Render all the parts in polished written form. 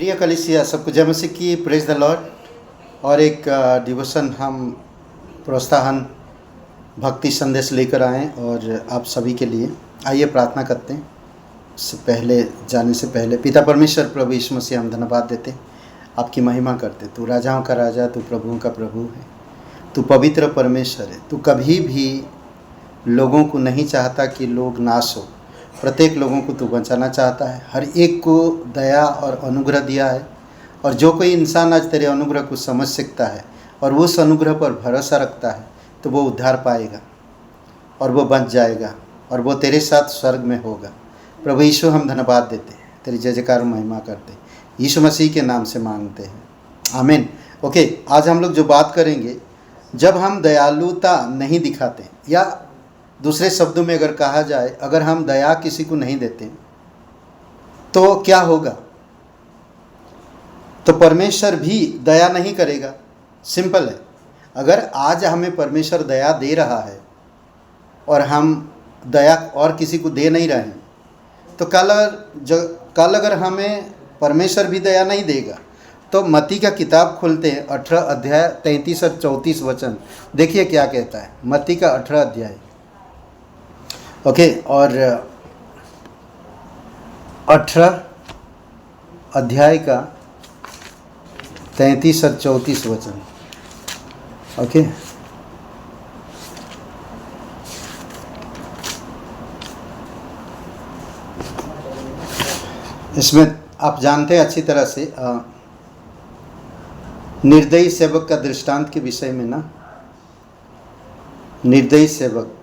प्रिय कलीसिया, सबको जय मसीह की। Praise the Lord. और एक डिवोशन हम प्रोत्साहन भक्ति संदेश लेकर आए और आप सभी के लिए आइए प्रार्थना करते हैं। इससे पहले जाने से पहले पिता परमेश्वर प्रभु यीशु मसीह, हम धन्यवाद देते, आपकी महिमा करते। तू राजाओं का राजा, तू प्रभुओं का प्रभु है, तू पवित्र परमेश्वर है। तू कभी भी लोगों को नहीं चाहता कि लोग नाश हो, प्रत्येक लोगों को तू बचाना चाहता है। हर एक को दया और अनुग्रह दिया है, और जो कोई इंसान आज तेरे अनुग्रह को समझ सकता है और उस अनुग्रह पर भरोसा रखता है तो वो उद्धार पाएगा और वो बच जाएगा और वो तेरे साथ स्वर्ग में होगा। प्रभु यीशु, हम धन्यवाद देते हैं, तेरी जय जयकार महिमा करते, यीशु मसीह के नाम से मांगते हैं, आमीन। ओके, आज हम लोग जो बात करेंगे, जब हम दयालुता नहीं दिखाते, या दूसरे शब्दों में अगर कहा जाए, अगर हम दया किसी को नहीं देते तो क्या होगा? तो परमेश्वर भी दया नहीं करेगा। सिंपल है। अगर आज हमें परमेश्वर दया दे रहा है और हम दया और किसी को दे नहीं रहे हैं, तो कल अगर हमें परमेश्वर भी दया नहीं देगा, तो मत्ती का किताब खोलते हैं, 18 अध्याय 33 और 34 वचन। देखिए क्या कहता है मत्ती का 18 अध्याय। ओके, और 18 अध्याय का 33 और 34 वचन। ओके, इसमें आप जानते हैं अच्छी तरह से निर्दयी सेवक का दृष्टांत के विषय में ना। निर्दयी सेवक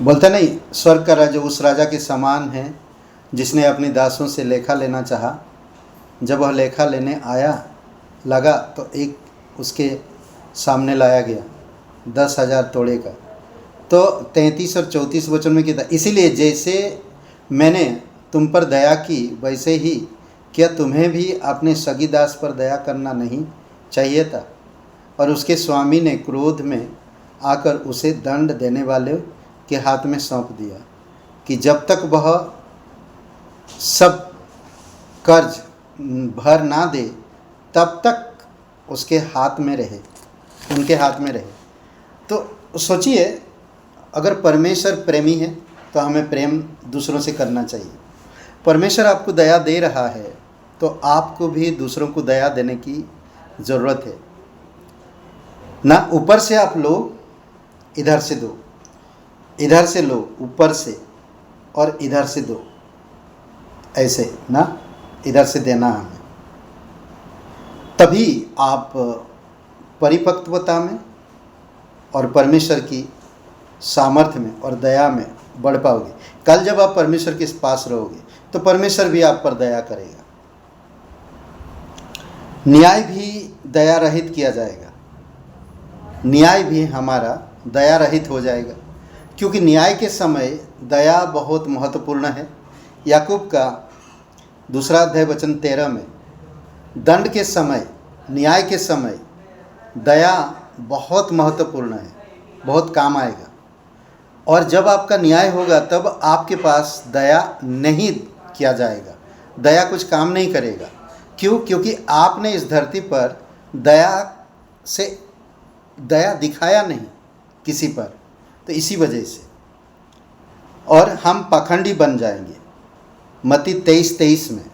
बोलता नहीं, स्वर्ग का राजा उस राजा के समान है जिसने अपने दासों से लेखा लेना चाहा। जब वह लेखा लेने लगा तो एक उसके सामने लाया गया 10,000 तोड़े का। तो 33 और 34 वचन में कहता, इसीलिए जैसे मैंने तुम पर दया की, वैसे ही क्या तुम्हें भी अपने सगी दास पर दया करना नहीं चाहिए था? और उसके स्वामी ने क्रोध में आकर उसे दंड देने वाले के हाथ में सौंप दिया कि जब तक वह सब कर्ज भर ना दे तब तक उसके हाथ में रहे, उनके हाथ में रहे। तो सोचिए, अगर परमेश्वर प्रेमी है तो हमें प्रेम दूसरों से करना चाहिए। परमेश्वर आपको दया दे रहा है तो आपको भी दूसरों को दया देने की ज़रूरत है ना। ऊपर से आप लो, इधर से दो, इधर से लो ऊपर से, और इधर से दो, ऐसे ना, इधर से देना हमें। तभी आप परिपक्वता में और परमेश्वर की सामर्थ्य में और दया में बढ़ पाओगे। कल जब आप परमेश्वर के पास रहोगे तो परमेश्वर भी आप पर दया करेगा। न्याय भी दया रहित किया जाएगा, न्याय भी हमारा दया रहित हो जाएगा, क्योंकि न्याय के समय दया बहुत महत्वपूर्ण है। याकूब का 2 अध्याय वचन 13 में, दंड के समय, न्याय के समय दया बहुत महत्वपूर्ण है, बहुत काम आएगा। और जब आपका न्याय होगा तब आपके पास दया नहीं किया जाएगा, दया कुछ काम नहीं करेगा। क्यों? क्योंकि आपने इस धरती पर दया दिखाया नहीं किसी पर, तो इसी वजह से। और हम पाखंडी बन जाएंगे। मत्ती 23:23 में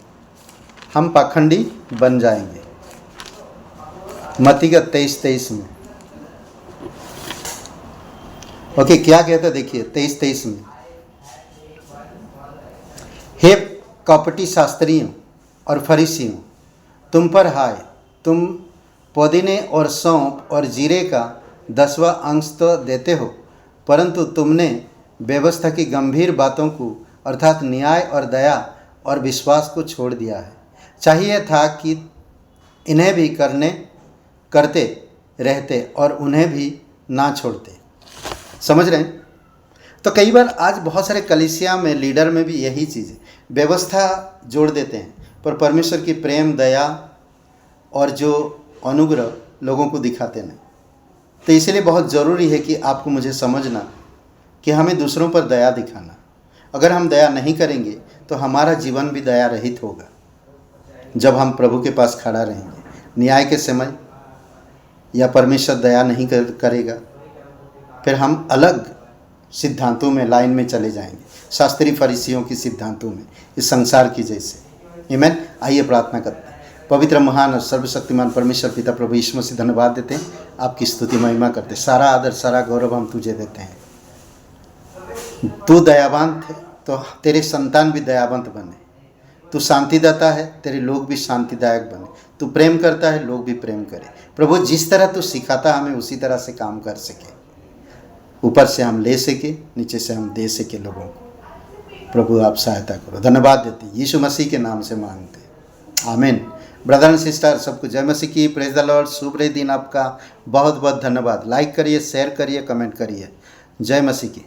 हम पाखंडी बन जाएंगे। मत्ती का 23:23 में। ओके, क्या कहता देखिए 23:23 में, हे कपटी शास्त्रियों और फरीसियों, तुम पर हाय, तुम पुदीने और सौंफ और जीरे का 10वां अंश तो देते हो, परंतु तुमने व्यवस्था की गंभीर बातों को, अर्थात न्याय और दया और विश्वास को छोड़ दिया है। चाहिए था कि इन्हें भी करते रहते और उन्हें भी ना छोड़ते। समझ रहे हैं? तो कई बार आज बहुत सारे कलीसिया में, लीडर में भी यही चीज़ है, व्यवस्था जोड़ देते हैं पर परमेश्वर की प्रेम, दया और जो अनुग्रह लोगों को दिखाते नहीं। तो इसलिए बहुत ज़रूरी है कि आपको मुझे समझना कि हमें दूसरों पर दया दिखाना। अगर हम दया नहीं करेंगे तो हमारा जीवन भी दया रहित होगा। जब हम प्रभु के पास खड़ा रहेंगे न्याय के समय, या परमेश्वर दया नहीं करेगा, फिर हम अलग सिद्धांतों में लाइन में चले जाएंगे, शास्त्री फरीसियों की सिद्धांतों में, इस संसार की जैसे। आमीन। आइए प्रार्थना करते हैं। पवित्र महान और सर्वशक्तिमान परमेश्वर पिता प्रभु यीशु मसीह, धन्यवाद देते हैं, आपकी स्तुति महिमा करते हैं। सारा आदर सारा गौरव हम तुझे देते हैं। तू दयावान थे तो तेरे संतान भी दयावंत बने। तू शांतिदाता है, तेरे लोग भी शांतिदायक बने। तू प्रेम करता है, लोग भी प्रेम करें। प्रभु जिस तरह तू सिखाता हमें उसी तरह से काम कर सके, ऊपर से हम ले सके, नीचे से हम दे सके लोगों को। प्रभु आप सहायता करो। धन्यवाद देते यीशु मसीह के नाम से मांगते, आमीन। ब्रदर एंड सिस्टर, सबको जय मसीह की। Praise the Lord. शुभ दिन आपका। बहुत बहुत धन्यवाद। लाइक करिए, शेयर करिए, कमेंट करिए। जय मसीह की।